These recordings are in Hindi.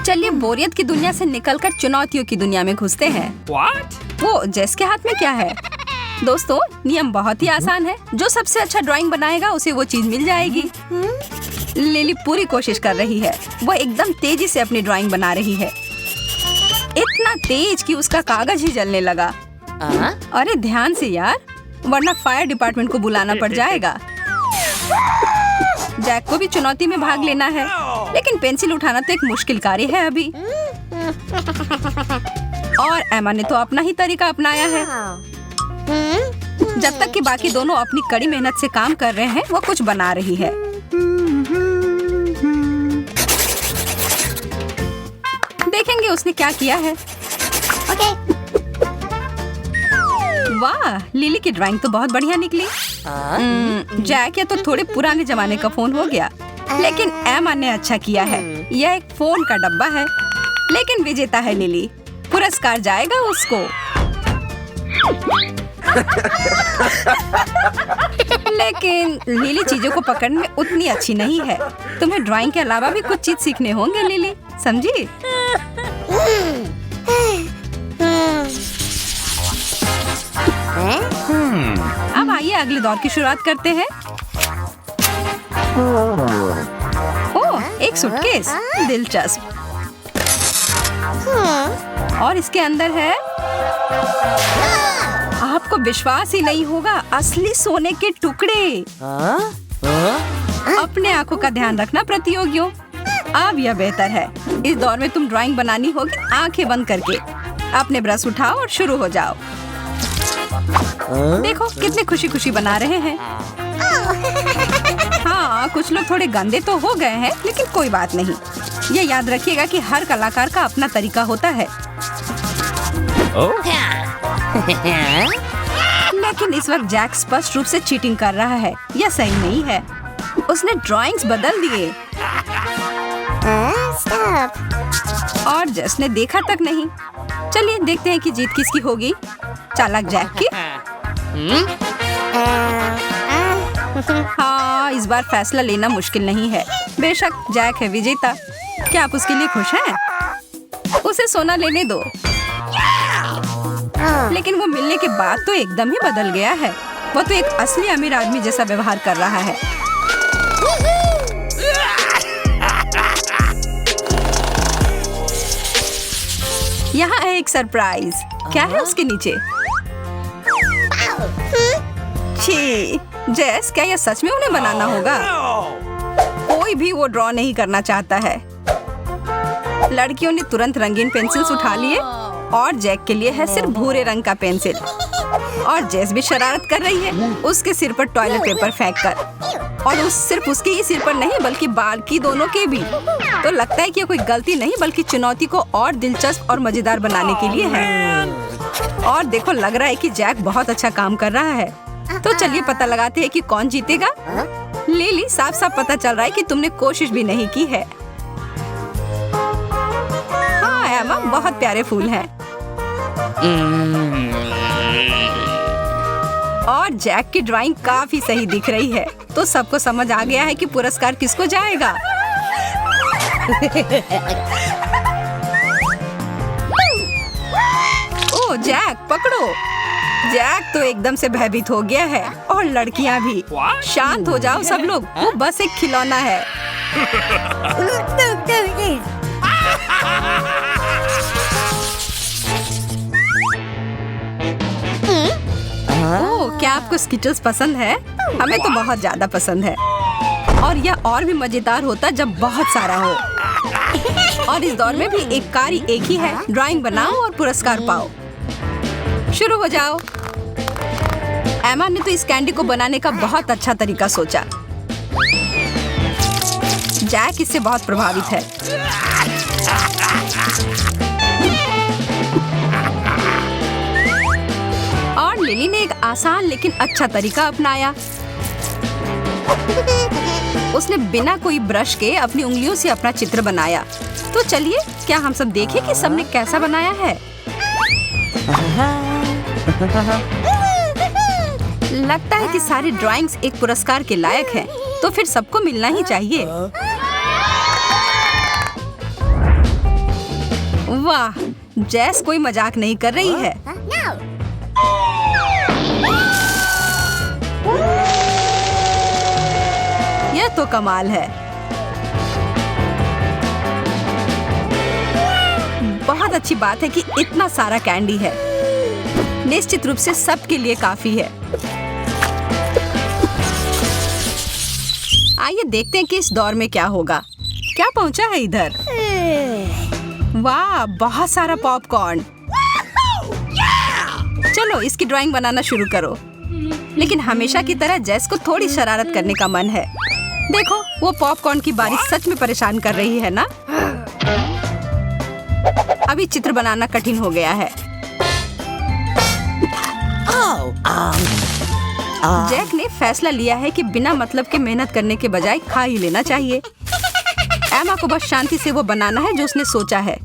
चलिए बोरियत की दुनिया से निकलकर चुनौतियों की दुनिया में घुसते हैं। वो जेस के हाथ में क्या है? दोस्तों, नियम बहुत ही आसान है। जो सबसे अच्छा ड्राइंग बनाएगा उसे वो चीज मिल जाएगी। लिली पूरी कोशिश कर रही है। वो एकदम तेजी से अपनी ड्राइंग बना रही है, इतना तेज कि उसका कागज ही जलने लगा। अरे ध्यान से यार, वरना फायर डिपार्टमेंट को बुलाना पड़ जाएगा। जैक को भी चुनौती में भाग लेना है, लेकिन पेंसिल उठाना तो एक मुश्किल कार्य है अभी। और एमा ने तो अपना ही तरीका अपनाया है। जब तक कि बाकी दोनों अपनी कड़ी मेहनत से काम कर रहे हैं, वो कुछ बना रही है। देखेंगे उसने क्या किया है। वाह, लिली की ड्राइंग तो बहुत बढ़िया निकली। जैक या तो थोड़े पुराने जमाने का फोन हो गया, लेकिन एमा ने अच्छा किया है। यह एक फोन का डब्बा है, लेकिन विजेता है लिली। पुरस्कार जाएगा उसको। लेकिन लिली चीजों को पकड़ने में उतनी अच्छी नहीं है। तुम्हें ड्राइंग के अलावा भी कुछ चीज सीखने होंगे लिली, समझी? अब आइए अगले दौर की शुरुआत करते हैं। ओह, एक सूटकेस, दिलचस्प। और इसके अंदर है, आपको विश्वास ही नहीं होगा, असली सोने के टुकड़े। अपने आंखों का ध्यान रखना प्रतियोगियों। अब यह बेहतर है। इस दौर में तुम ड्राइंग बनानी होगी आंखें बंद करके। अपने ब्रश उठाओ और शुरू हो जाओ। देखो कितने खुशी खुशी बना रहे हैं। हाँ, कुछ लोग थोड़े गंदे तो हो गए हैं, लेकिन कोई बात नहीं। ये याद रखिएगा कि हर कलाकार का अपना तरीका होता है। लेकिन इस वक्त जैक स्पष्ट रूप से चीटिंग कर रहा है। यह सही नहीं है। उसने ड्राइंग्स बदल दिए और जेस ने देखा तक नहीं। चलिए देखते हैं कि जीत किसकी होगी। चालाक जैक की। हाँ, इस बार फैसला लेना मुश्किल नहीं है। बेशक जैक है विजेता। क्या आप उसके लिए खुश हैं? उसे सोना लेने दो। लेकिन वो मिलने के बाद तो एकदम ही बदल गया है। वो तो एक असली अमीर आदमी जैसा व्यवहार कर रहा है। यहाँ है एक सरप्राइज। क्या है उसके नीचे? छी, जेस, क्या यह सच में उन्हें बनाना होगा? कोई भी वो ड्रॉ नहीं करना चाहता है। लड़कियों ने तुरंत रंगीन पेंसिल्स उठा लिए और जैक के लिए है सिर्फ भूरे रंग का पेंसिल। और जेस भी शरारत कर रही है, उसके सिर पर टॉयलेट पेपर फेंक कर। और सिर्फ उसके ही सिर पर नहीं, बल्कि बाल की दोनों के भी। तो लगता है कि ये कोई गलती नहीं, बल्कि चुनौती को और दिलचस्प और मजेदार बनाने के लिए है। और देखो, लग रहा है कि जैक बहुत अच्छा काम कर रहा है। तो चलिए पता लगाते हैं कि कौन जीतेगा। लिली, साफ साफ पता चल रहा है कि तुमने कोशिश भी नहीं की है। हाँ एमा, बहुत प्यारे फूल हैं। और जैक की ड्राइंग काफी सही दिख रही है। तो सबको समझ आ गया है कि पुरस्कार किसको जाएगा। ओह जैक, पकड़ो। जैक तो एकदम से भयभीत हो गया है, और लड़कियां भी। शांत हो जाओ सब लोग, वो बस एक खिलौना है। ओह, क्या आपको स्किटल्स पसंद है? हमें तो बहुत ज्यादा पसंद है। और यह और भी मजेदार होता जब बहुत सारा हो। और इस दौर में भी एक कार्य एक ही है, ड्राइंग बनाओ और पुरस्कार पाओ। शुरू हो जाओ। एमा ने तो इस कैंडी को बनाने का बहुत अच्छा तरीका सोचा। जैक इससे बहुत प्रभावित है। और लिली ने एक आसान लेकिन अच्छा तरीका अपनाया। उसने बिना कोई ब्रश के अपनी उंगलियों से अपना चित्र बनाया। तो चलिए, क्या हम सब देखें कि सबने कैसा बनाया है। लगता है कि सारी ड्राइंग्स एक पुरस्कार के लायक हैं, तो फिर सबको मिलना ही चाहिए। वाह, जैस कोई मजाक नहीं कर रही है। यह तो कमाल है। बहुत अच्छी बात है कि इतना सारा कैंडी है। निश्चित रूप से सबके लिए काफी है। आइए देखते हैं कि इस दौर में क्या होगा। क्या पहुंचा है इधर? वाह, बहुत सारा पॉपकॉर्न। चलो इसकी ड्राइंग बनाना शुरू करो। लेकिन हमेशा की तरह जैस को थोड़ी शरारत करने का मन है। देखो, वो पॉपकॉर्न की बारिश सच में परेशान कर रही है ना? अभी चित्र बनाना कठिन हो गया है। जैक ने फैसला लिया है कि बिना मतलब के मेहनत करने के बजाय खा ही लेना चाहिए। एमा को बस शांति से वो बनाना है जो उसने सोचा है।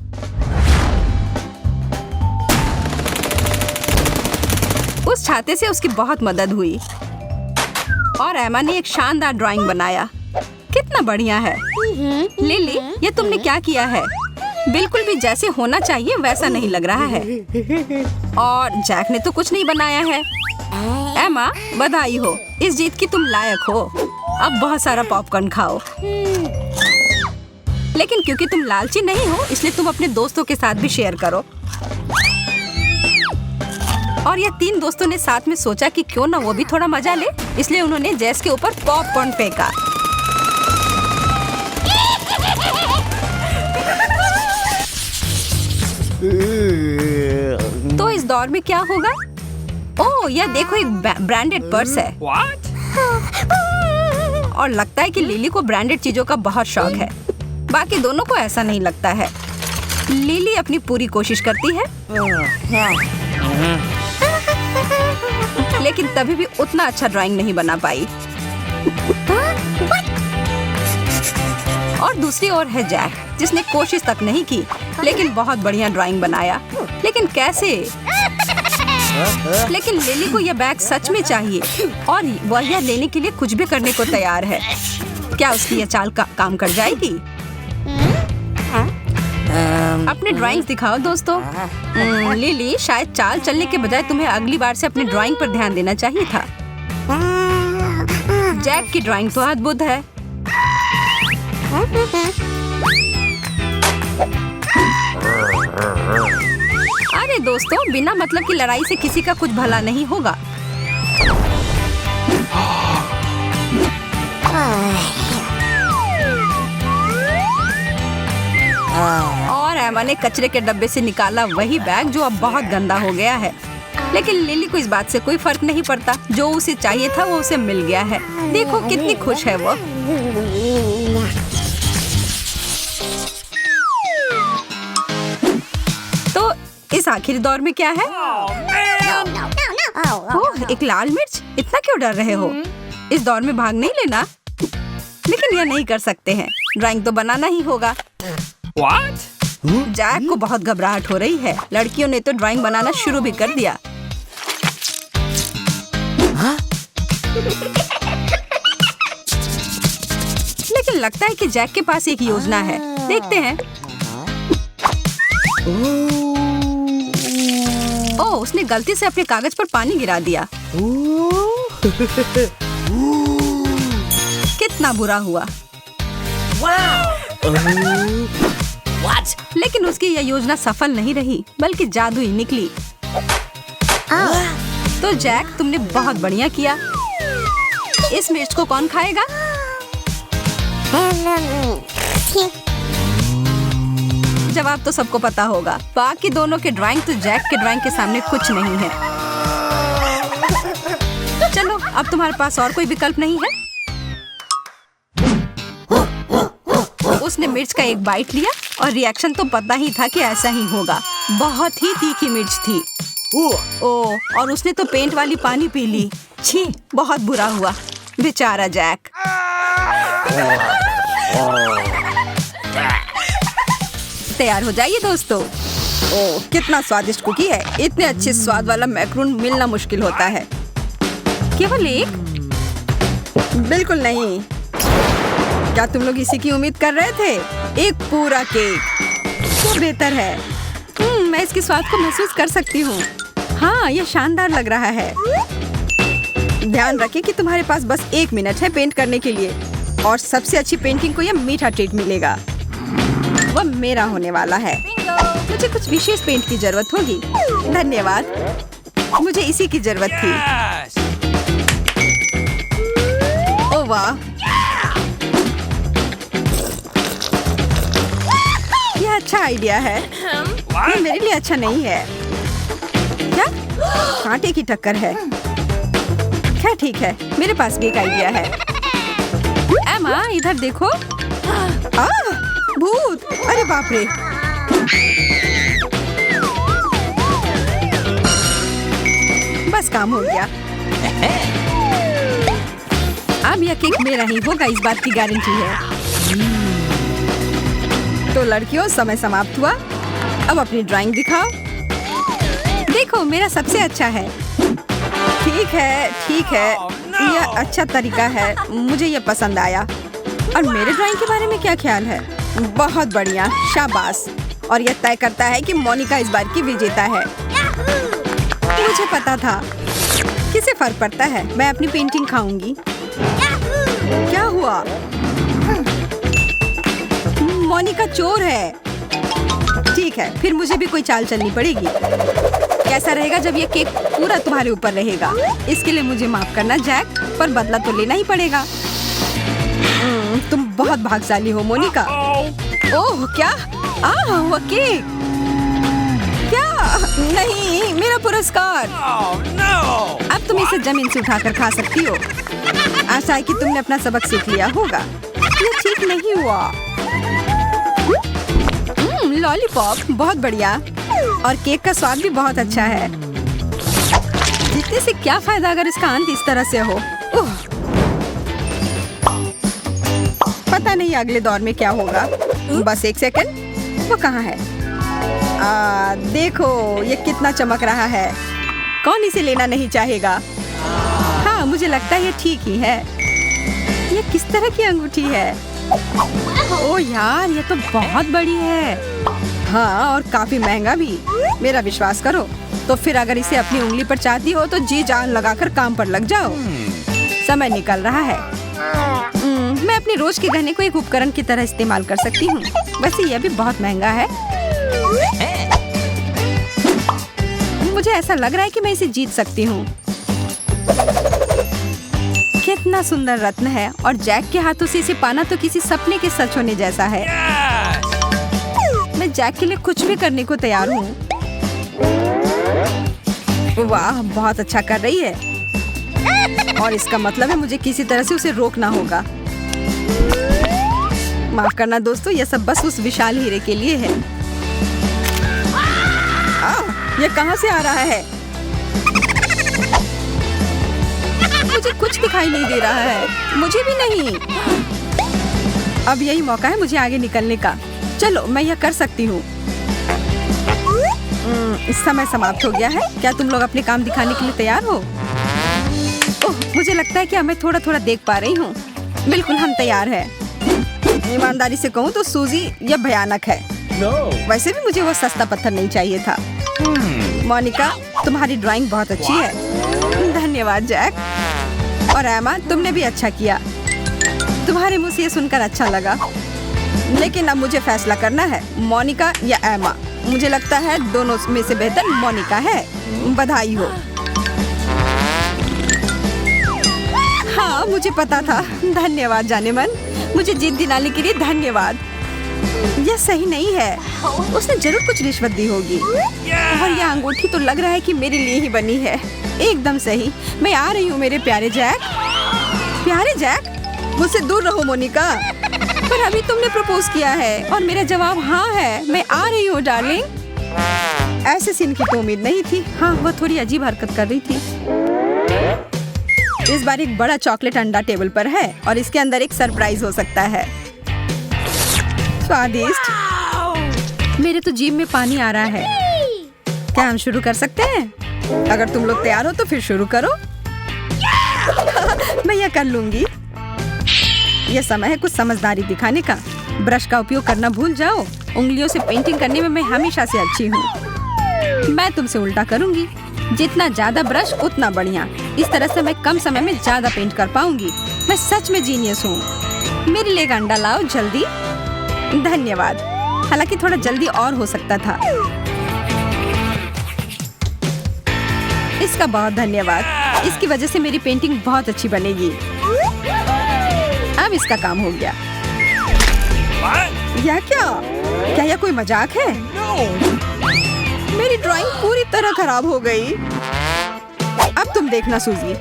उस छाते से उसकी बहुत मदद हुई और एमा ने एक शानदार ड्राइंग बनाया। कितना बढ़िया है। लिली, ये तुमने क्या किया है? बिल्कुल भी जैसे होना चाहिए वैसा नहीं लग रहा है। और जैक ने तो कुछ नहीं बनाया है। एमा, बधाई हो, इस जीत की तुम लायक हो। अब बहुत सारा पॉपकॉर्न खाओ। लेकिन क्योंकि तुम लालची नहीं हो, इसलिए तुम अपने दोस्तों के साथ भी शेयर करो। और ये 3 दोस्तों ने साथ में सोचा कि क्यों ना वो भी थोड़ा मजा ले, इसलिए उन्होंने जैस के ऊपर पॉपकॉर्न फेंका। तो इस दौर में क्या होगा? ओह, यह देखो, एक ब्रांडेड पर्स है। और लगता है कि लिली को ब्रांडेड चीजों का बहुत शौक है। बाकी दोनों को ऐसा नहीं लगता है। लिली अपनी पूरी कोशिश करती है, लेकिन तभी भी उतना अच्छा ड्राइंग नहीं बना पाई। और दूसरी ओर है जैक, जिसने कोशिश तक नहीं की, लेकिन बहुत बढ़िया ड्राइंग बनाया। लेकिन कैसे? लेकिन लिली को यह बैग सच में चाहिए और वह यह लेने के लिए कुछ भी करने को तैयार है। क्या उसकी यह चाल काम कर जाएगी? अपने ड्राइंग्स दिखाओ दोस्तों। लिली, शायद चाल चलने के बजाय तुम्हें अगली बार से अपनी ड्राइंग पर ध्यान देना चाहिए था। जैक की ड्राइंग तो अद्भुत है। अरे दोस्तों, बिना मतलब की लड़ाई से किसी का कुछ भला नहीं होगा। और एमा ने कचरे के डब्बे से निकाला वही बैग जो अब बहुत गंदा हो गया है। लेकिन लिली को इस बात से कोई फर्क नहीं पड़ता। जो उसे चाहिए था वो उसे मिल गया है। देखो कितनी खुश है वो। तो इस आखिरी दौर में क्या है? ओह, एक लाल मिर्च। इतना क्यों डर रहे हो? इस दौर में भाग नहीं लेना। लेकिन यह नहीं कर सकते हैं। ड्राइंग तो बनाना ही होगा। जैक को बहुत घबराहट हो रही है। लड़कियों ने तो ड्राइंग बनाना शुरू भी कर दिया। लेकिन लगता है कि जैक के पास एक योजना है। देखते हैं। ओह, उसने गलती से अपने कागज पर पानी गिरा दिया। कितना बुरा हुआ। लेकिन उसकी यह योजना सफल नहीं रही, बल्कि जादुई निकली। तो जैक, तुमने बहुत बढ़िया किया। इस मिर्च को कौन खाएगा? जवाब तो सबको पता होगा। बाकी दोनों के ड्राइंग तो जैक के ड्राइंग के सामने कुछ नहीं है। चलो, अब तुम्हारे पास और कोई विकल्प नहीं है। उसने मिर्च का एक बाइट लिया और रिएक्शन तो पता ही था कि ऐसा ही होगा। बहुत ही तीखी मिर्च थी। ओह, और उसने तो पेंट वाली पानी पी ली। छी, बहुत बुरा हुआ। बेचारा जैक। तैयार हो जाइए दोस्तों। ओह, कितना स्वादिष्ट कुकी है। इतने अच्छे स्वाद वाला मैक्रोन मिलना मुश्किल होता है। केवल एक? बिल्कुल नहीं। क्या तुम लोग इसी की उम्मीद कर रहे थे? एक पूरा केक तो बेहतर है। मैं इसके स्वाद को महसूस कर सकती हूँ। हाँ, यह शानदार लग रहा है। ध्यान रखें कि तुम्हारे पास बस 1 मिनट है पेंट करने के लिए, और सबसे अच्छी पेंटिंग को यह मीठा ट्रीट मिलेगा। वह मेरा होने वाला है। मुझे कुछ विशेष पेंट की जरूरत होगी। धन्यवाद, मुझे इसी की जरूरत थी। ओह वाह, यह अच्छा आइडिया है। ये मेरे लिए अच्छा नहीं है। क्या? कांटे की टक्कर है। क्या ठीक है, मेरे पास भी एक आइडिया है। एमा, इधर देखो। भूत! अरे बाप रे! बस काम हो गया। अब यह केक मेरा ही होगा, इस बात की गारंटी है। तो लड़कियों, समय समाप्त हुआ। अब अपनी ड्राइंग दिखाओ। देखो, मेरा सबसे अच्छा है। ठीक है, ठीक है, यह अच्छा तरीका है। मुझे यह पसंद आया। और मेरे ड्राइंग के बारे में क्या ख्याल है? बहुत बढ़िया, शाबाश। और यह तय करता है कि मोनिका इस बार की विजेता है। मुझे पता था। किसे फर्क पड़ता है? मैं अपनी पेंटिंग खाऊंगी। क्या हुआ? मोनिका चोर है। ठीक है, फिर मुझे भी कोई चाल चलनी पड़ेगी। कैसा रहेगा जब ये केक पूरा तुम्हारे ऊपर रहेगा? इसके लिए मुझे माफ करना जैक, पर बदला तो लेना ही पड़ेगा। तुम बहुत भाग्यशाली हो मोनिका। ओह, क्या? वो केक! क्या? नहीं, मेरा पुरस्कार! अब तुम इसे जमीन से उठाकर खा सकती हो। आशा है कि तुमने अपना सबक सीख लिया होगा। ये ठीक नहीं हुआ। लॉलीपॉप बहुत बढ़िया, और केक का स्वाद भी बहुत अच्छा है। जीतने से क्या फायदा अगर इसका अंत इस तरह से हो। पता नहीं अगले दौर में क्या होगा। बस 1 सेकंड, वो कहाँ है? देखो, ये कितना चमक रहा है। कौन इसे लेना नहीं चाहेगा? हाँ, मुझे लगता है ये ठीक ही है। ये किस तरह की अंगूठी है? ओह यार, ये तो बहुत बड़ी है। हाँ, और काफी महंगा भी। मेरा विश्वास करो। तो फिर अगर इसे अपनी उंगली पर चाहती हो तो जी जान लगाकर काम पर लग जाओ। समय निकल रहा है। मैं अपने रोज के गहने को एक उपकरण की तरह इस्तेमाल कर सकती हूँ। वैसे यह भी बहुत महंगा है। मुझे ऐसा लग रहा है कि मैं इसे जीत सकती हूँ। कितना सुंदर रत्न है, और जैक के हाथों से इसे पाना तो किसी सपने के सच होने जैसा है। मैं जैक के लिए कुछ भी करने को तैयार हूँ। वाह, बहुत अच्छा कर रही है। और इसका मतलब है मुझे किसी तरह से उसे रोकना होगा। माफ करना दोस्तों, यह सब बस उस विशाल हीरे के लिए है। यह कहाँ से आ रहा है? मुझे कुछ दिखाई नहीं दे रहा है। मुझे भी नहीं। अब यही मौका है मुझे आगे निकलने का। चलो, मैं यह कर सकती हूँ। इस समय समाप्त हो गया है। क्या तुम लोग अपने काम दिखाने के लिए तैयार हो? ओह, मुझे लगता है कि मैं थोड़ा थोड़ा देख पा रही हूँ। बिल्कुल, हम तैयार हैं। ईमानदारी से कहूँ तो सूजी, यह भयानक है। वैसे भी मुझे वो सस्ता पत्थर नहीं चाहिए था। मोनिका, तुम्हारी ड्राइंग बहुत अच्छी है। धन्यवाद जैक। और एमा, तुमने भी अच्छा किया। तुम्हारे मुंह से ये सुनकर अच्छा लगा। लेकिन अब मुझे फैसला करना है, मोनिका या एमा। मुझे लगता है दोनों में से बेहतर मोनिका है। बधाई हो। हाँ, मुझे पता था। धन्यवाद जाने मन। मुझे जीत दिलाने के लिए धन्यवाद। यह सही नहीं है। उसने जरूर कुछ रिश्वत दी होगी। और यह अंगूठी तो लग रहा है कि मेरे लिए ही बनी है। एकदम सही। मैं आ रही हूँ मेरे प्यारे जैक। प्यारे जैक? मुझसे दूर रहो मोनिका। पर अभी तुमने प्रपोज किया है और मेरा जवाब हाँ है। मैं आ रही हूँ डार्लिंग। ऐसे सीन की तो उम्मीद नहीं थी। हाँ, वो थोड़ी अजीब हरकत कर रही थी। इस बार एक बड़ा चॉकलेट अंडा टेबल पर है और इसके अंदर एक सरप्राइज हो सकता है। स्वादिष्ट। मेरे तो जीभ में पानी आ रहा है। क्या हम शुरू कर सकते हैं? अगर तुम लोग तैयार हो तो फिर शुरू करो। मैं यह कर लूंगी। यह समय है कुछ समझदारी दिखाने का। ब्रश का उपयोग करना भूल जाओ। उंगलियों से पेंटिंग करने में मैं हमेशा से अच्छी हूँ। मैं तुमसे उल्टा करूँगी। जितना ज्यादा ब्रश उतना बढ़िया। इस तरह से मैं कम समय में ज्यादा पेंट कर पाऊंगी। मैं सच में जीनियस हूँ। मेरे लिए एक अंडा लाओ जल्दी। धन्यवाद। हालांकि थोड़ा जल्दी और हो सकता था। इसका बहुत धन्यवाद। इसकी वजह से मेरी पेंटिंग बहुत अच्छी बनेगी। अब इसका काम हो गया। यह क्या यह कोई मजाक है? मेरी ड्राइंग पूरी तरह खराब हो गई। अब तुम देखना सूजी।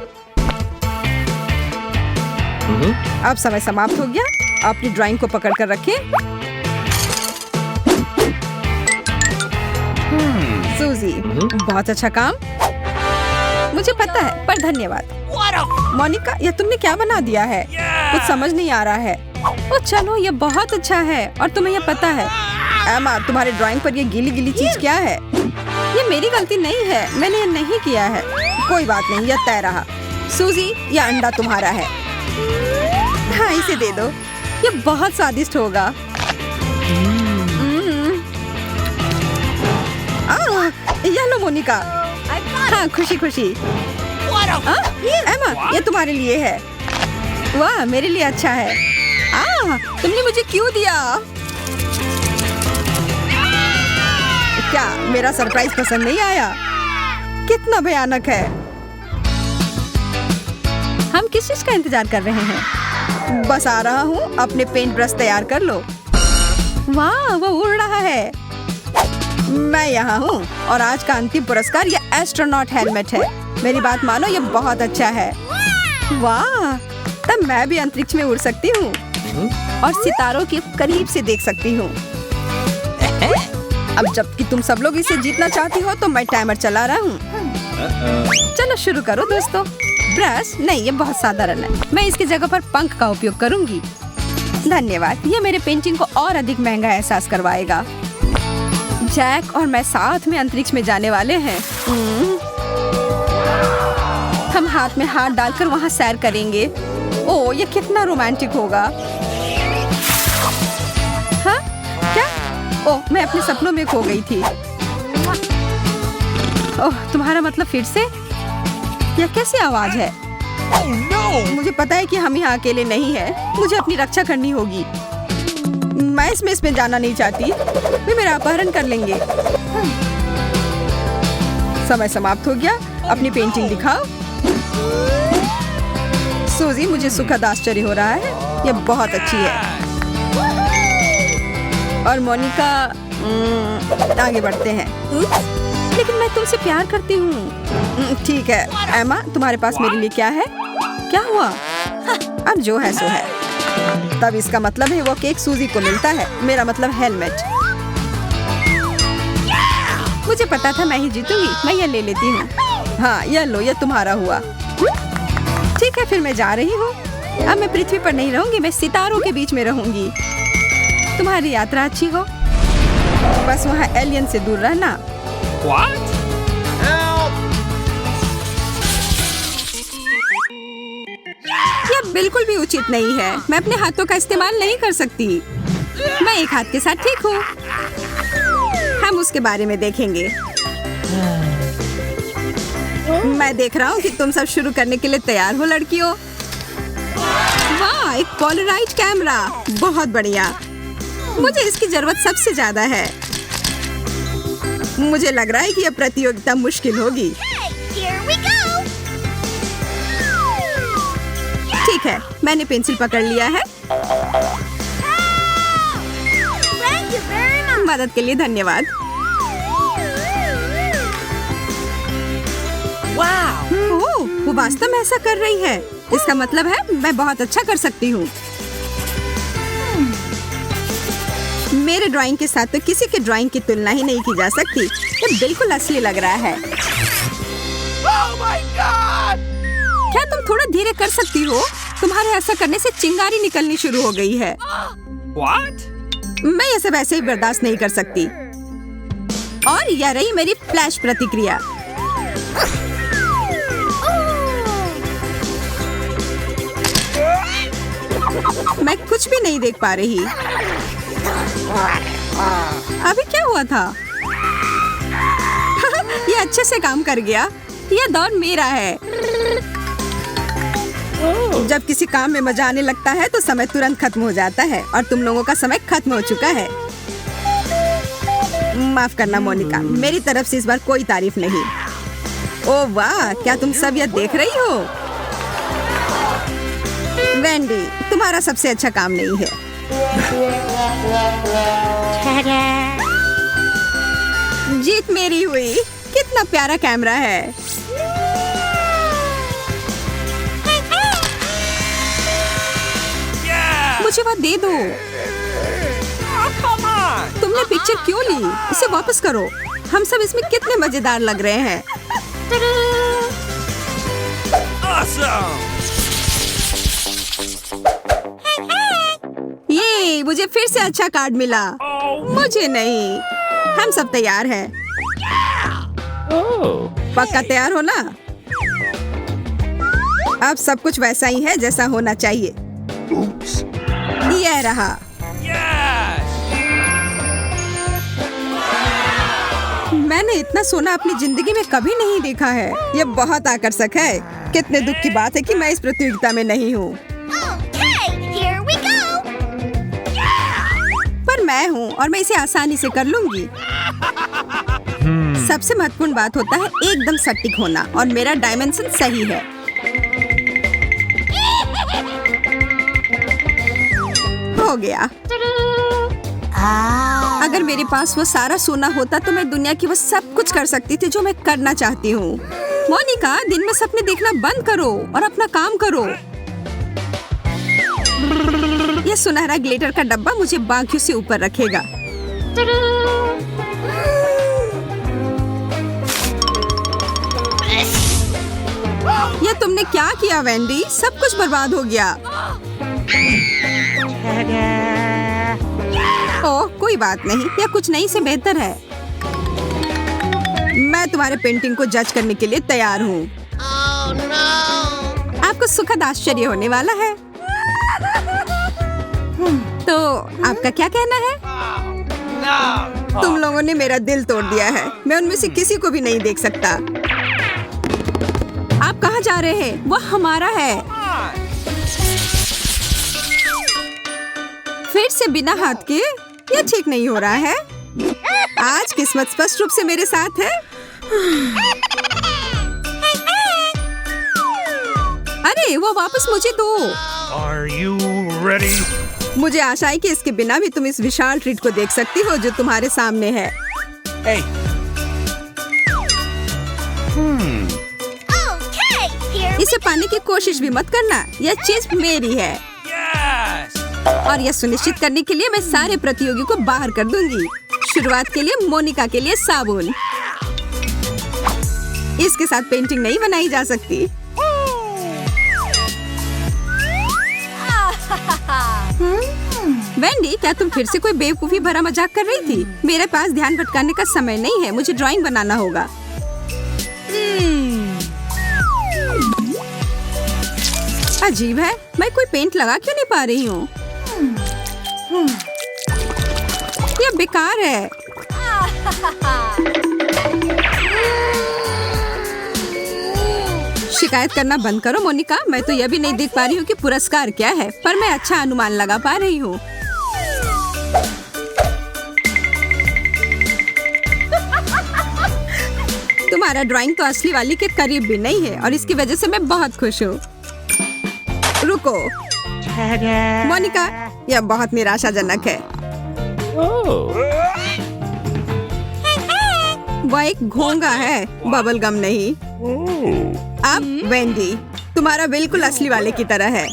अब समय समाप्त हो गया। अपनी ड्राइंग को पकड़ कर रखें। सूजी, बहुत अच्छा काम। मुझे पता है, पर धन्यवाद। मोनिका, यह तुमने क्या बना दिया है? कुछ समझ नहीं आ रहा है। ओ चलो, यह बहुत अच्छा है और तुम्हें यह पता है। एमा, तुम्हारे ड्राइंग पर यह गीली गीली चीज क्या है? ये मेरी गलती नहीं है। मैंने यह नहीं किया है। कोई बात नहीं, यह तय रहा। सूजी, यह अंडा तुम्हारा है। हाँ, इसे दे दो। यह बहुत स्वादिष्ट होगा। यह लो मोनिका। हाँ, खुशी खुशी। एमा, ये तुम्हारे लिए है। वाह, मेरे लिए अच्छा है। तुमने मुझे क्यों दिया? क्या मेरा सरप्राइज पसंद नहीं आया? कितना भयानक है। हम किस चीज का इंतजार कर रहे हैं? बस आ रहा हूँ। अपने पेंट ब्रश तैयार कर लो। वाह, वो उड़ रहा है। मैं यहाँ हूँ और आज का अंतिम पुरस्कार ये एस्ट्रोनॉट हेलमेट है। मेरी बात मानो, ये बहुत अच्छा है। वाह, तब मैं भी अंतरिक्ष में उड़ सकती हूँ और सितारों के करीब से देख सकती हूँ। अब जबकि तुम सब लोग इसे जीतना चाहती हो तो मैं टाइमर चला रहा हूँ। चलो शुरू करो दोस्तों। ब्रश नहीं, ये बहुत साधारण है। मैं इसकी जगह पर पंख का उपयोग करूंगी। धन्यवाद। ये मेरे पेंटिंग को और अधिक महंगा एहसास करवाएगा। जैक और मैं साथ में अंतरिक्ष में जाने वाले हैं। हम हाथ में हाथ डालकर वहाँ सैर करेंगे। ओह, ये कितना रोमांटिक होगा। हाँ, क्या? ओह, मैं अपने सपनों में खो गई थी। ओह, तुम्हारा मतलब फिर से? यह कैसी आवाज है? मुझे पता है कि हम यहाँ अकेले नहीं हैं। मुझे अपनी रक्षा करनी होगी। मैं इसमें जाना नहीं चाहती। वे मेरा अपहरण कर लेंगे। समय समाप्त हो गया। अपनी पेंटिंग दिखाओ। सूजी, मुझे सुखद आश्चर्य हो रहा है। यह बहुत अच्छी है। और मोनिका, आगे बढ़ते हैं। लेकिन मैं तुमसे प्यार करती हूँ। ठीक है एमा, तुम्हारे पास मेरे लिए क्या है? क्या हुआ? अब जो है सो है। तब इसका मतलब है वो केक सूजी को मिलता है। मेरा मतलब हेलमेट। मुझे पता था मैं ही जीतूंगी। मैं यह ले लेती हूँ। हाँ, यह लो, यह तुम्हारा हुआ। ठीक है, फिर मैं जा रही हूँ। अब मैं पृथ्वी पर नहीं रहूंगी, मैं सितारों के बीच में रहूंगी। तुम्हारी यात्रा अच्छी हो। बस वहाँ एलियन से दूर रहना। What? यह बिल्कुल भी उचित नहीं है। मैं अपने हाथों का इस्तेमाल नहीं कर सकती। मैं एक हाथ के साथ ठीक हूँ। हम उसके बारे में देखेंगे। मैं देख रहा हूँ कि तुम सब शुरू करने के लिए तैयार हो लड़कियों। वाह, एक पोलराइड कैमरा। बहुत बढ़िया। मुझे इसकी जरूरत सबसे ज्यादा है। मुझे लग रहा है कि यह प्रतियोगिता मुश्किल होगी। ठीक है, मैंने पेंसिल पकड़ लिया है। मदद के लिए धन्यवाद। ओह, वो वास्तव में ऐसा कर रही है। इसका मतलब है मैं बहुत अच्छा कर सकती हूँ। मेरे ड्राइंग के साथ तो किसी के ड्राइंग की तुलना ही नहीं की जा सकती। ये बिल्कुल असली लग रहा है। Oh my God! क्या तुम थोड़ा धीरे कर सकती हो? तुम्हारे ऐसा करने से चिंगारी निकलनी शुरू हो गई है। What? मैं ये सब ऐसे ही बर्दाश्त नहीं कर सकती। और यह रही मेरी फ्लैश प्रतिक्रिया। मैं कुछ भी नहीं देख पा रही। अभी क्या हुआ था? ये अच्छे से काम कर गया। ये दौर मेरा है। जब किसी काम में मजा आने लगता है तो समय तुरंत खत्म हो जाता है और तुम लोगों का समय खत्म हो चुका है। माफ करना मोनिका, मेरी तरफ से इस बार कोई तारीफ नहीं। ओह वाह, क्या तुम सब यह देख रही हो? वेंडी, तुम्हारा सबसे अच्छा काम नहीं है। जीत मेरी हुई। कितना प्यारा कैमरा है। मुझे वह दे दो। तुमने पिक्चर क्यों ली? इसे वापस करो। हम सब इसमें कितने मजेदार लग रहे हैं। ये मुझे फिर से अच्छा कार्ड मिला। मुझे नहीं। हम सब तैयार हैं। पक्का तैयार हो ना? अब सब कुछ वैसा ही है जैसा होना चाहिए। यह रहा। मैंने इतना सोना अपनी जिंदगी में कभी नहीं देखा है। यह बहुत आकर्षक है। कितने दुख की बात है कि मैं इस प्रतियोगिता में नहीं हूँ। पर मैं हूँ और मैं इसे आसानी से कर लूंगी। सबसे महत्वपूर्ण बात होता है एकदम सटीक होना और मेरा डायमेंशन सही है। हो गया। अगर मेरे पास वो सारा सोना होता तो मैं दुनिया की वो सब कुछ कर सकती थी जो मैं करना चाहती हूँ। मोनिका, दिन में सपने देखना बंद करो और अपना काम करो। ये सुनहरा ग्लिटर का डब्बा मुझे बाकियों से ऊपर रखेगा। ये तुमने क्या किया वेंडी? सब कुछ बर्बाद हो गया। ओह, कोई बात नहीं। यह कुछ नहीं से बेहतर है। मैं तुम्हारे पेंटिंग को जज करने के लिए तैयार हूँ। आपको सुखद आश्चर्य होने वाला है। तो आपका क्या कहना है? तुम लोगों ने मेरा दिल तोड़ दिया है। मैं उनमें से किसी को भी नहीं देख सकता। आप कहाँ जा रहे हैं? वह हमारा है। फिर से बिना हाथ के? यह ठीक नहीं हो रहा है। आज किस्मत स्पष्ट रूप से मेरे साथ है। अरे वो वापस मुझे दो। Are you ready? मुझे आशा है कि इसके बिना भी तुम इस विशाल ट्रीट को देख सकती हो जो तुम्हारे सामने है। Hey. इसे पाने की कोशिश भी मत करना। यह चीज मेरी है। Yes. और यह सुनिश्चित करने के लिए मैं सारे प्रतियोगी को बाहर कर दूंगी। शुरुआत के लिए मोनिका के लिए साबुन। इसके साथ पेंटिंग नहीं बनाई जा सकती। वेंडी, क्या तुम फिर से कोई बेवकूफी भरा मजाक कर रही थी? मेरे पास ध्यान भटकाने का समय नहीं है। मुझे ड्राइंग बनाना होगा। अजीब है, मैं कोई पेंट लगा क्यों नहीं पा रही हूँ? यह बेकार है। शिकायत करना बंद करो मोनिका। मैं तो यह भी नहीं देख पा रही हूँ कि पुरस्कार क्या है, पर मैं अच्छा अनुमान लगा पा रही हूँ। तुम्हारा ड्राइंग तो असली वाली के करीब भी नहीं है और इसकी वजह से मैं बहुत खुश हूँ। रुको मोनिका, यह बहुत निराशाजनक है। वह एक घोंगा है, बबल गम नहीं। अब वेंडी, तुम्हारा बिल्कुल असली वाले की तरह है।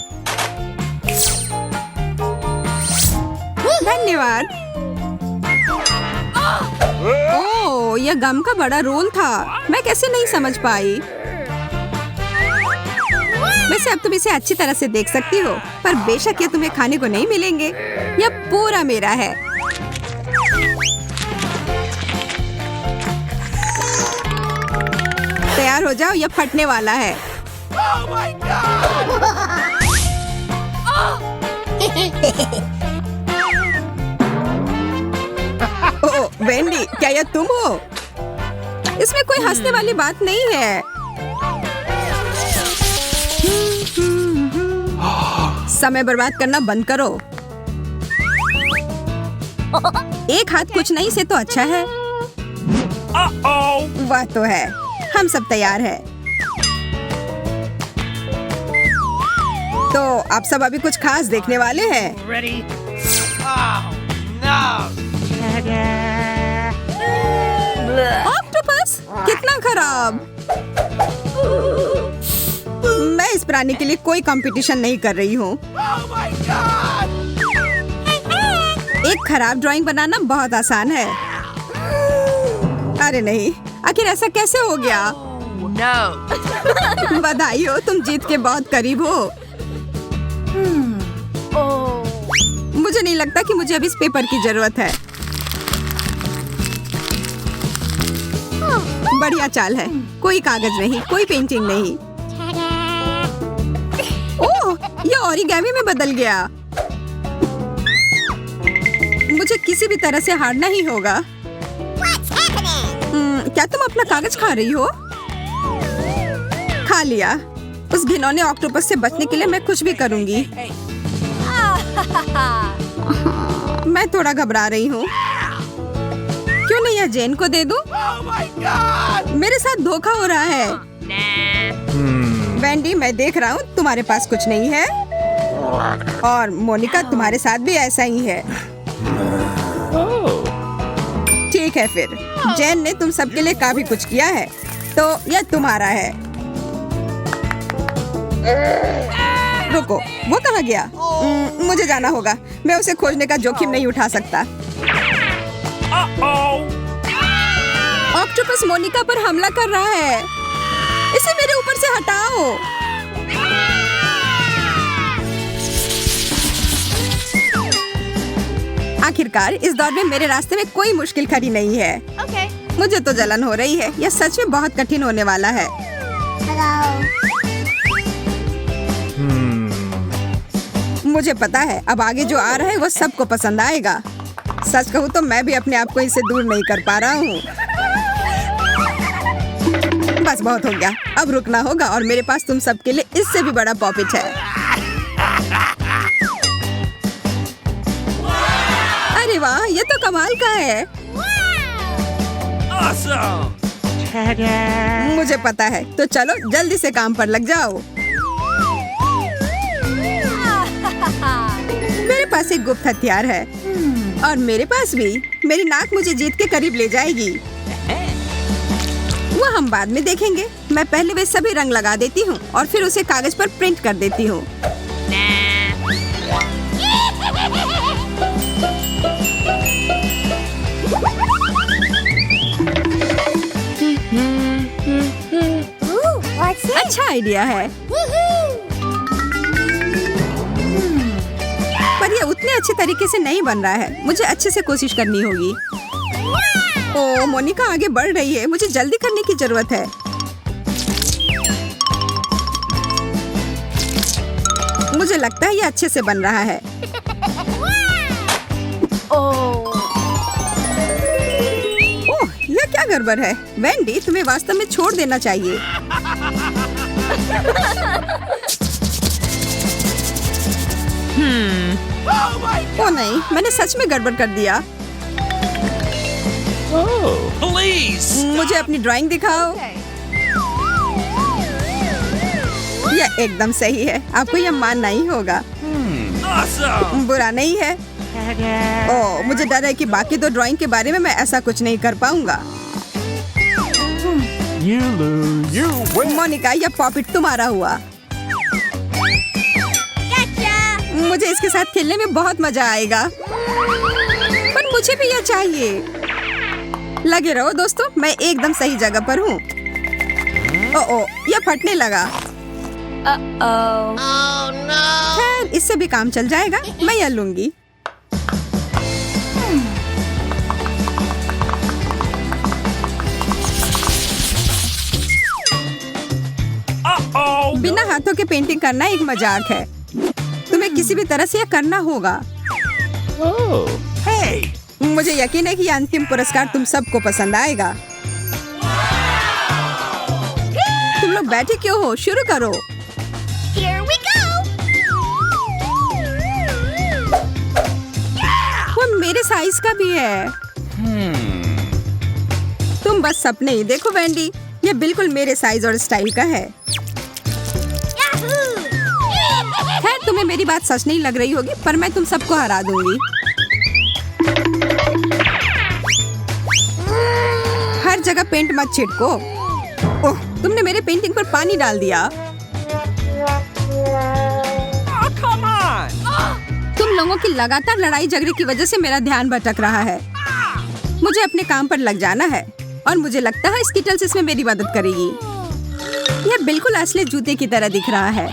धन्यवाद। ओह, यह गम का बड़ा रोल था। मैं कैसे नहीं समझ पाई। वैसे अब तुम इसे अच्छी तरह से देख सकती हो, पर बेशक ये तुम्हें खाने को नहीं मिलेंगे। यह पूरा मेरा है। तैयार हो जाओ, यह फटने वाला है। Oh my God! Oh Wendy, क्या यह तुम हो? इसमें कोई हंसने वाली बात नहीं है। समय बर्बाद करना बंद करो। एक हाथ कुछ नहीं से तो अच्छा है। Uh-oh. वह तो है। हम सब तैयार हैं। तो आप सब अभी कुछ खास देखने वाले हैं। Ready? Oh, no. ऑक्टोपस, कितना खराब। मैं इस प्राणी के लिए कोई कंपटीशन नहीं कर रही हूँ। Oh my God. एक खराब ड्राइंग बनाना बहुत आसान है। अरे नहीं, आखिर ऐसा कैसे हो गया? No. बधाई हो, तुम जीत के बहुत करीब हो। मुझे नहीं लगता कि मुझे अभी इस पेपर की जरूरत है। बढ़िया चाल है। कोई कागज नहीं, कोई पेंटिंग नहीं। ओह, ये ओरिगामी में बदल गया। मुझे किसी भी तरह से हारना ही होगा। क्या तुम अपना कागज खा रही हो? खा लिया। उस घिनौने ऑक्टोपस से बचने के लिए मैं कुछ भी करूंगी। मैं थोड़ा घबरा रही हूँ। क्यों नहीं यह जेन को दे दूं? Oh my God. मेरे साथ धोखा हो रहा है। वेंडी, मैं देख रहा हूँ तुम्हारे पास कुछ नहीं है। और मोनिका, तुम्हारे साथ भी ऐसा ही है। ठीक है फिर। जेन ने तुम सबके लिए काफी कुछ किया है, तो यह तुम्हारा है। रुको, वो कहाँ गया? मुझे जाना होगा। मैं उसे खोजने का जोखिम नहीं उठा सकता। Uh-oh. ऑक्टोपस मोनिका पर हमला कर रहा है। इसे मेरे ऊपर से हटाओ। आखिरकार इस दौर में मेरे रास्ते में कोई मुश्किल खड़ी नहीं है। Okay. मुझे तो जलन हो रही है। यह सच में बहुत कठिन होने वाला है। मुझे पता है अब आगे जो आ रहा है वो सबको पसंद आएगा। सच कहूँ तो मैं भी अपने आप को इससे दूर नहीं कर पा रहा हूँ। बस बहुत हो गया। अब रुकना होगा और मेरे पास तुम सबके लिए इससे भी बड़ा पॉपिच है। अरे वाह, ये तो कमाल का है। Awesome. मुझे पता है। तो चलो जल्दी से काम पर लग जाओ। मेरे पास एक गुप्त हथियार है और मेरे पास भी। मेरी नाक मुझे जीत के करीब ले जाएगी। वो हम बाद में देखेंगे। मैं पहले वे सभी रंग लगा देती हूँ और फिर उसे कागज पर प्रिंट कर देती हूँ। अच्छा आइडिया है, पर यह उतने अच्छे तरीके से नहीं बन रहा है। मुझे अच्छे से कोशिश करनी होगी। ओह, मोनिका आगे बढ़ रही है। मुझे जल्दी करने की जरूरत है। मुझे लगता है यह अच्छे से बन रहा है। ओह, यह क्या गड़बड़ है? वेंडी, तुम्हें वास्तव में छोड़ देना चाहिए। ओह नहीं, मैंने सच में गड़बड़ कर दिया। Please. मुझे अपनी ड्राइंग दिखाओ। यह एकदम सही है। आपको यह मानना ही होगा। Awesome. बुरा नहीं है। ओह, मुझे डर है कि बाकी दो ड्राइंग के बारे में मैं ऐसा कुछ नहीं कर पाऊंगा। You lose. You win. Monika, यह पॉपिट तुम्हारा हुआ। मुझे इसके साथ खेलने में बहुत मजा आएगा, पर मुझे भी यह चाहिए। लगे रहो दोस्तों, मैं एकदम सही जगह पर हूँ। ओह, यह फटने लगा। खैर, इससे भी काम चल जाएगा। मैं यह लूंगी। Uh-oh. बिना हाथों के पेंटिंग करना एक मजाक है। तुम्हें किसी भी तरह से यह करना होगा। Oh. Hey. मुझे यकीन है कि यह अंतिम पुरस्कार तुम सबको पसंद आएगा। तुम लोग बैठे क्यों हो? शुरू करो। Here we go! वो मेरे साइज का भी है। तुम बस सपने ही देखो वेंडी, ये बिल्कुल मेरे साइज और स्टाइल का है। खैर तुम्हें मेरी बात सच नहीं लग रही होगी, पर मैं तुम सबको हरा दूंगी। हर जगह पेंट मत छिड़को। ओह, तुमने मेरे पेंटिंग पर पानी डाल दिया। Oh, come on. तुम लोगों की लगातार लड़ाई झगड़े की वजह से मेरा ध्यान भटक रहा है। मुझे अपने काम पर लग जाना है और मुझे लगता है स्किटल्स इसमें मेरी मदद करेगी। यह बिल्कुल असली जूते की तरह दिख रहा है।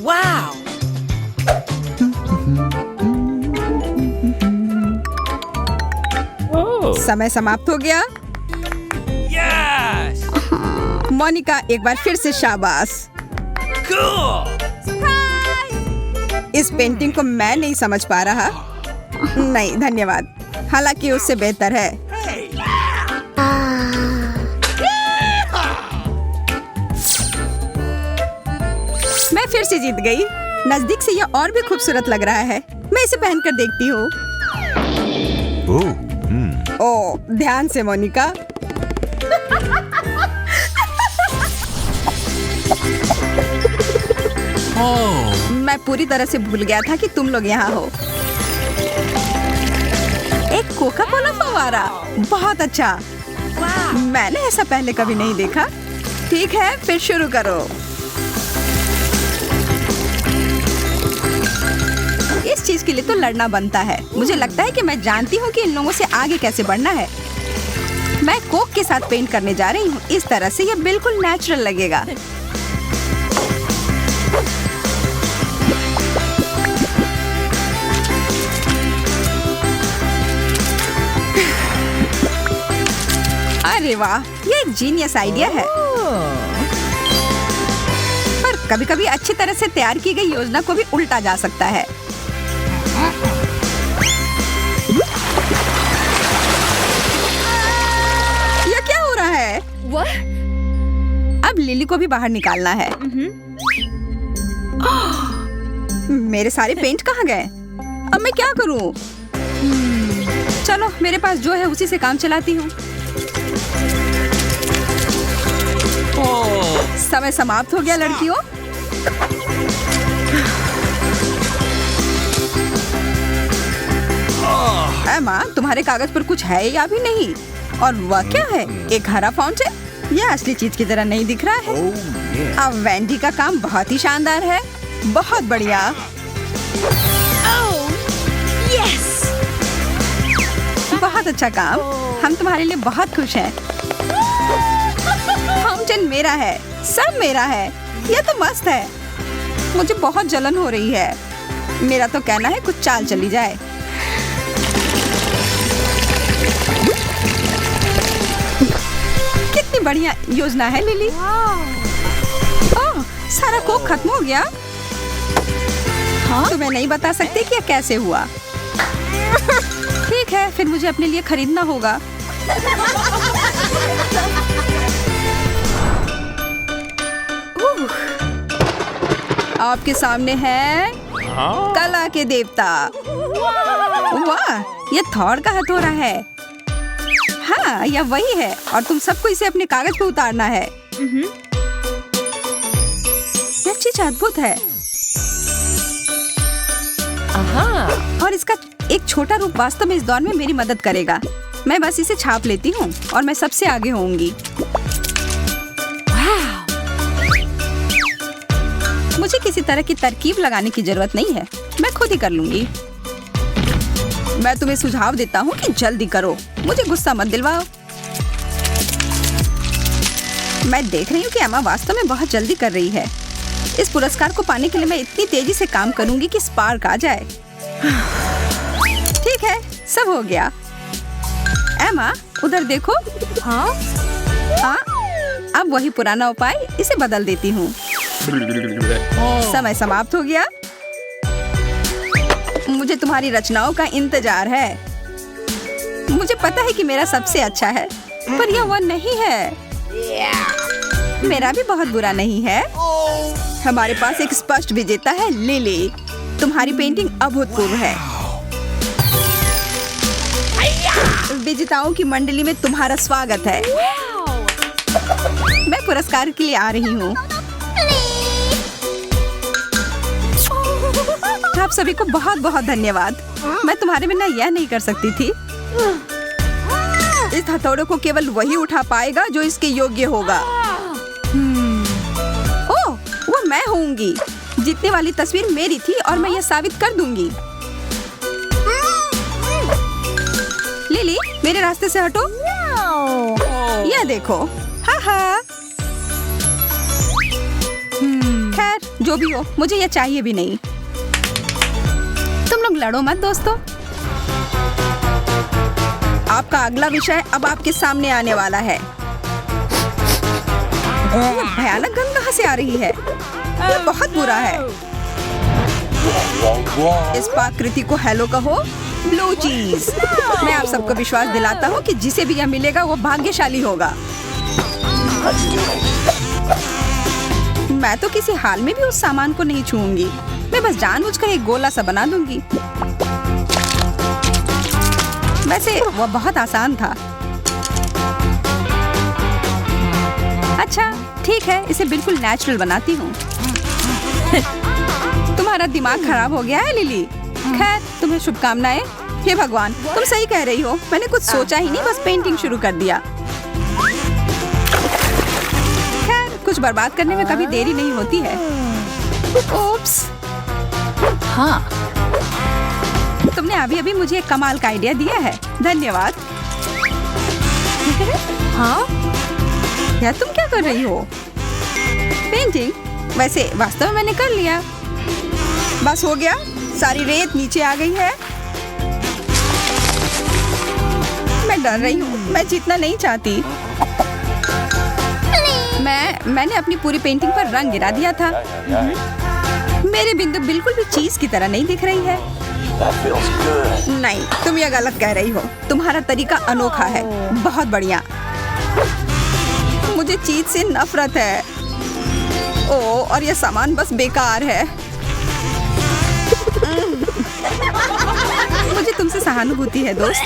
Wow. Oh. समय समाप्त हो गया। Yes. मोनिका, एक बार फिर से शाबाश। Cool. इस पेंटिंग को मैं नहीं समझ पा रहा। नहीं धन्यवाद, हालांकि उससे बेहतर है। Hey. मैं फिर से जीत गई। नजदीक से यह और भी खूबसूरत लग रहा है। मैं इसे पहनकर देखती हूँ। ओह, ध्यान से मोनिका। Oh. मैं पूरी तरह से भूल गया था कि तुम लोग यहाँ हो। एक कोका कोला फव्वारा, बहुत अच्छा। मैंने ऐसा पहले कभी नहीं देखा। ठीक है, फिर शुरू करो। इस चीज के लिए तो लड़ना बनता है। मुझे लगता है कि मैं जानती हूँ कि इन लोगों से आगे कैसे बढ़ना है। मैं कोक के साथ पेंट करने जा रही हूँ। इस तरह से ये बिल्कुल नेचुरल लगेगा। अरे वाह, ये एक जीनियस आइडिया है। पर कभी-कभी अच्छी तरह से तैयार की गई योजना को भी उल्टा जा सकता है। ये क्या हो रहा है? अब लिली को भी बाहर निकालना है। मेरे सारे पेंट कहाँ गए? अब मैं क्या करूं? चलो, मेरे पास जो है उसी से काम चलाती हूँ। Oh. समय समाप्त हो गया लड़कियों। एमा, तुम्हारे कागज पर कुछ है या भी नहीं? और वह क्या है? एक हरा फाउंटेन? यह असली चीज की तरह नहीं दिख रहा है। Oh, yeah. अब वेंडी का काम बहुत ही शानदार है। बहुत बढ़िया। Yes! बहुत अच्छा काम। हम तुम्हारे लिए बहुत खुश हैं। फाउंटेन मेरा है, सब मेरा है। यह तो मस्त है। मुझे बहुत जलन हो रही है। मेरा तो कहना है कुछ चाल चली जाए। कितनी बढ़िया योजना है लिली। ओह, सारा कोक खत्म हो गया। तुम्हें नहीं बता सकते कि यह कैसे हुआ। ठीक है, फिर मुझे अपने लिए खरीदना होगा। आपके सामने है कला के देवता। वाह, ये थॉर का हथौड़ा है। हाँ, यह वही है और तुम सबको इसे अपने कागज पे उतारना है। यह चीज अद्भुत है। और इसका एक छोटा रूप वास्तव में इस दौर में मेरी मदद करेगा। मैं बस इसे छाप लेती हूँ और मैं सबसे आगे होंगी। मुझे किसी तरह की तरकीब लगाने की जरूरत नहीं है। मैं खुद ही कर लूंगी। मैं तुम्हें सुझाव देता हूँ कि जल्दी करो। मुझे गुस्सा मत दिलवाओ। मैं देख रही हूँ कि एमा वास्तव में बहुत जल्दी कर रही है। इस पुरस्कार को पाने के लिए मैं इतनी तेजी से काम करूंगी कि स्पार्क आ जाए। ठीक है, सब हो गया। एमा, उधर देखो। हाँ, अब वही पुराना उपाय, इसे बदल देती हूँ। समय समाप्त हो गया। मुझे तुम्हारी रचनाओं का इंतजार है। मुझे पता है कि मेरा सबसे अच्छा है, पर यह वह नहीं है। मेरा भी बहुत बुरा नहीं है। हमारे पास एक स्पष्ट विजेता है, लिली। तुम्हारी पेंटिंग अभूतपूर्व है। विजेताओं की मंडली में तुम्हारा स्वागत है। मैं पुरस्कार के लिए आ रही हूँ। आप सभी को बहुत बहुत धन्यवाद। मैं तुम्हारे बिना यह नहीं कर सकती थी। इस हथौड़े को केवल वही उठा पाएगा जो इसके योग्य होगा। ओह, वो मैं होंगी। जीतने वाली तस्वीर मेरी थी और मैं यह साबित कर दूंगी। लिली, मेरे रास्ते से हटो। यह देखो। हाँ हाँ। खैर, जो भी हो, मुझे यह चाहिए भी नहीं। तुम लोग लड़ो मत दोस्तों। आपका अगला विषय अब आपके सामने आने वाला है। यह भयानक गंध कहाँ से आ रही है? यह बहुत बुरा है। इस पाकृति को हेलो कहो, ब्लू चीज। मैं आप सबको विश्वास दिलाता हूँ कि जिसे भी यह मिलेगा वो भाग्यशाली होगा। मैं तो किसी हाल में भी उस सामान को नहीं छूऊंगी। मैं बस जानबूझकर एक गोला सा बना दूंगी। वैसे वो बहुत आसान था। अच्छा, ठीक है, इसे बिल्कुल नेचुरल बनाती हूँ। तुम्हारा दिमाग खराब हो गया है लिली। खैर, तुम्हें शुभकामनाएं। हे भगवान, तुम सही कह रही हो। मैंने कुछ सोचा ही नहीं, बस पेंटिंग शुरू कर दिया। खैर, कुछ बर्बाद करने में कभी देरी नहीं होती है। ओप्स। हाँ, तुमने अभी अभी मुझे एक कमाल का आइडिया दिया है। धन्यवाद। हाँ, क्या तुम क्या कर रही हो? पेंटिंग? वैसे वास्तव में मैंने कर लिया। बस हो गया। सारी रेत नीचे आ गई है। मैं डर रही हूँ। मैं जीतना नहीं चाहती। मैंने अपनी पूरी पेंटिंग पर रंग गिरा दिया था। मेरे बिंदु बिल्कुल भी चीज की तरह नहीं दिख रही है। नहीं, तुम ये गलत कह रही हो। तुम्हारा तरीका अनोखा है। बहुत बढ़िया। मुझे चीज से नफरत है। ओह, और यह सामान बस बेकार है। मुझे तुमसे सहानुभूति है दोस्त।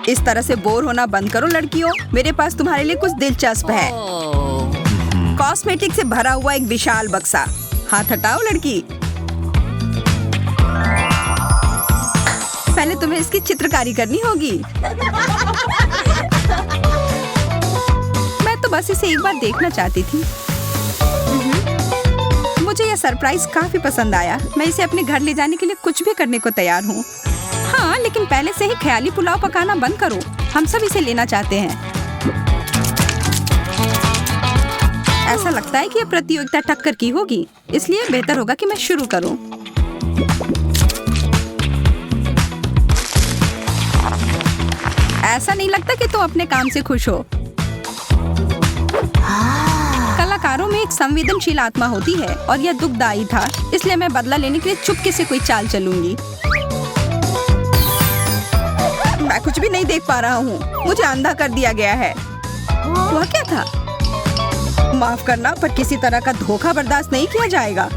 इस तरह से बोर होना बंद करो लड़कियों। मेरे पास तुम्हारे लिए कुछ दिलचस्प है। कॉस्मेटिक से भरा हुआ एक विशाल बक्सा। हाथ हटाओ लड़की। पहले तुम्हें इसकी चित्रकारी करनी होगी। मैं तो बस इसे एक बार देखना चाहती थी। मुझे यह सरप्राइज काफी पसंद आया। मैं इसे अपने घर ले जाने के लिए कुछ भी करने को तैयार हूँ। हाँ, लेकिन पहले से ही ख्याली पुलाव पकाना बंद करो। हम सब इसे लेना चाहते हैं। ऐसा लगता है कि यह प्रतियोगिता टक्कर की होगी, इसलिए बेहतर होगा कि मैं शुरू करूं। ऐसा नहीं लगता कि तुम अपने काम से खुश हो। कलाकारों में एक संवेदनशील आत्मा होती है और यह दुखदायी था, इसलिए मैं बदला लेने के लिए चुपके से कोई चाल चलूंगी। मैं कुछ भी नहीं देख पा रहा हूँ। मुझे अंधा कर दिया गया है। वह क्या था? माफ करना, पर किसी तरह का धोखा बर्दाश्त नहीं किया जाएगा।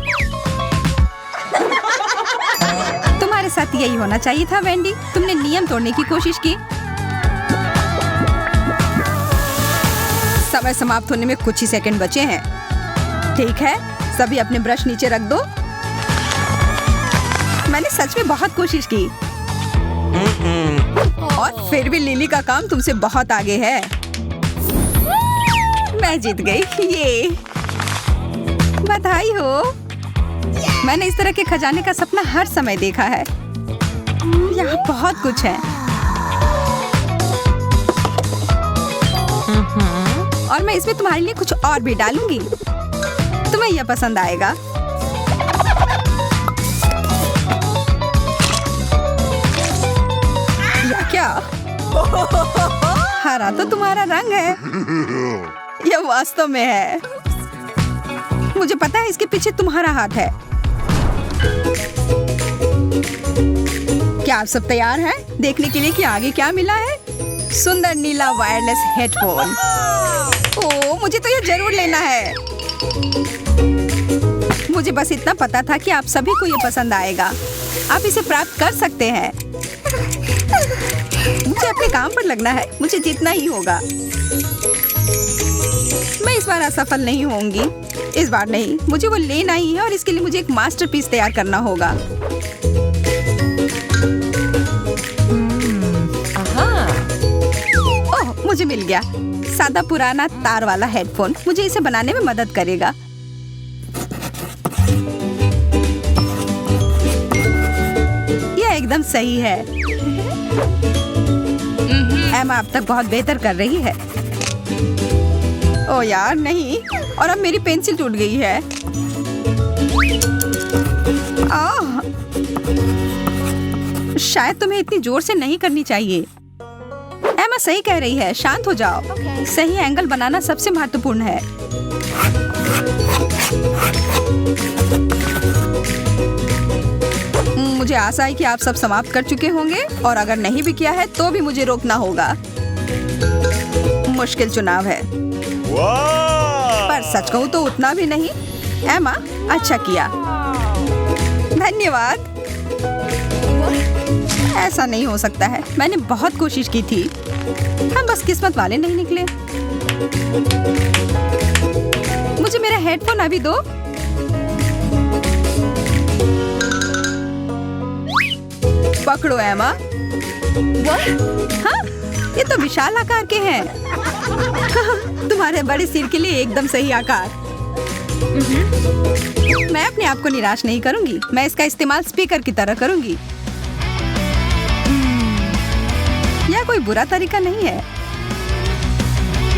तुम्हारे साथ यही होना चाहिए था वेंडी। तुमने नियम तोड़ने की कोशिश की। समय समाप्त होने में कुछ ही सेकंड बचे हैं। ठीक है, सभी अपने ब्रश नीचे रख दो। मैंने सच में बहुत कोशिश की और फिर भी लिली का काम तुमसे बहुत आगे है। मैं जीत गई। ये बधाई हो। मैंने इस तरह के खजाने का सपना हर समय देखा है। यहाँ बहुत कुछ है और मैं इसमें तुम्हारे लिए कुछ और भी डालूंगी। तुम्हें यह पसंद आएगा। यह हरा तो तुम्हारा रंग है। यह वास्तव में है। मुझे पता है इसके पीछे तुम्हारा हाथ है। क्या आप सब तैयार हैं देखने के लिए कि आगे क्या मिला है? सुंदर नीला वायरलेस हेडफोन। ओह, मुझे तो यह जरूर लेना है। मुझे बस इतना पता था कि आप सभी को ये पसंद आएगा। आप इसे प्राप्त कर सकते हैं। मुझे अपने काम पर लगना है। मुझे जीतना ही होगा। मैं इस बार असफल नहीं होंगी। इस बार नहीं, मुझे वो लेना ही है और इसके लिए मुझे एक मास्टरपीस तैयार करना होगा। ओह, मुझे मिल गया। सादा पुराना तार वाला हेडफोन मुझे इसे बनाने में मदद करेगा। यह एकदम सही है। एमा अब तक बहुत बेहतर कर रही है। ओ यार नहीं, और अब मेरी पेंसिल टूट गई है। आह, शायद तुम्हें इतनी जोर से नहीं करनी चाहिए। एमा सही कह रही है, शांत हो जाओ। सही एंगल बनाना सबसे महत्वपूर्ण है। मुझे आशा है कि आप सब समाप्त कर चुके होंगे और अगर नहीं भी किया है तो भी मुझे रोकना होगा। मुश्किल चुनाव है, पर सच कहूं तो उतना भी नहीं। एमा, अच्छा किया। धन्यवाद। ऐसा नहीं हो सकता है। मैंने बहुत कोशिश की थी। हम बस किस्मत वाले नहीं निकले। मुझे मेरा हेडफोन अभी दो। पकड़ो एमा। हाँ, ये तो विशाल आकार के हैं। तुम्हारे बड़े सिर के लिए एकदम सही आकार। मैं अपने आप को निराश नहीं करूंगी। मैं इसका इस्तेमाल स्पीकर की तरह करूंगी। यह कोई बुरा तरीका नहीं है।